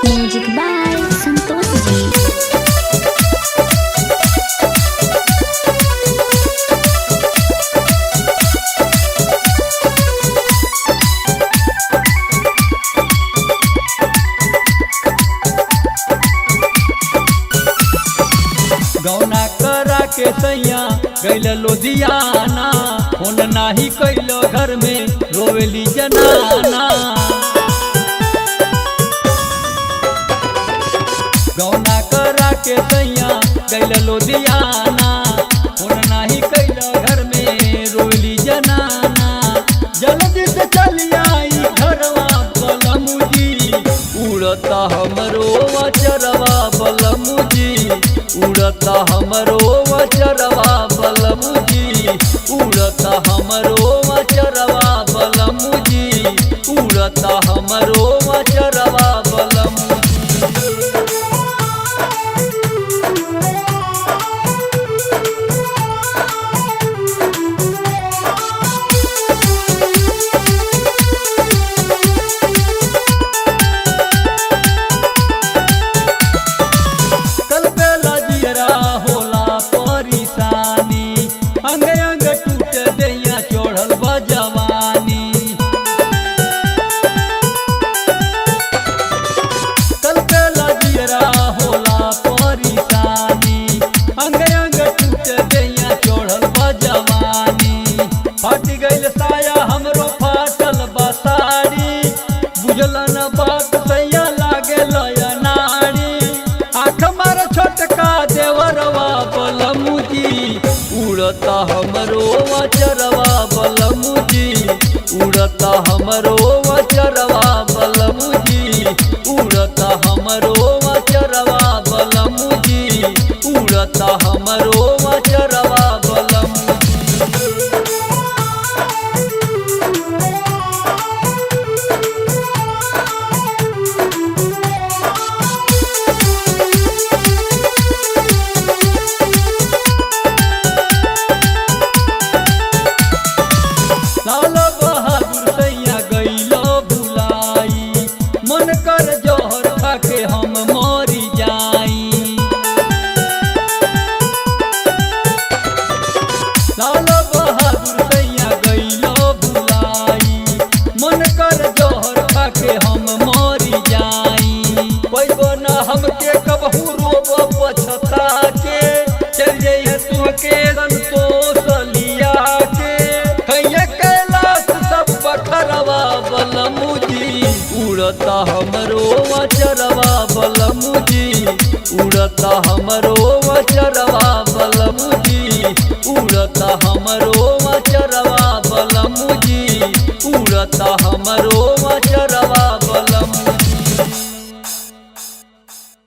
Music by Santosh ji. गौना करा के सैया गैल लुधियाना, फोन नाही कैलो घर में रोवेली जनाना। गौना करा के सैया गैल लुधियाना, फोन नाही कैलो घर में रोवेली जनाना। जल्दी से चली आई घरवा बलमुजी, उड़ता हमरो अचरवा बलमुजी, उड़ता हमरो अचरवा बलमुजी, उड़ता हमरो अचरवा बलमुजी, उड़ता हमरो अचरवा बलमुजी। अंग अंग टूट दैया चढ़ल बा जवानी, कल पे लजियरा होला परेशानी। अंग अंग टूट दैया चढ़ल बा जवानी, फट गइल साया हमरो फाटल बा साड़ी। बुझल न बात सैया लागे लया नाड़ी, आँख मार छोटका देवरवा बलमुजी, उड़ता हमरो अचरवा बलमुजी, उड़ता हमरो अचरवा बलमुजी, उड़ता हमरो अचरवा बलमुजी, उड़ता हमरो अचरवा बलमुजी। लाल बहादुर सैया गइलो भुलाई, मन कर जहर खाके हम मरी जाई। लाल बहादुर सैया गइलो भुलाई, मन कर जहर खाके हम मरी जाई। पैबो न हमके कबहू रोब पछता के, चल जइहे तुहके संतोष लिया के। बलमुजी उड़ता हमरो अचरवा बलमुजी, उड़ता हमरो अचरवा बलमुजी, उड़ता हमरो अचरवा बलमुजी, उड़ता हमरो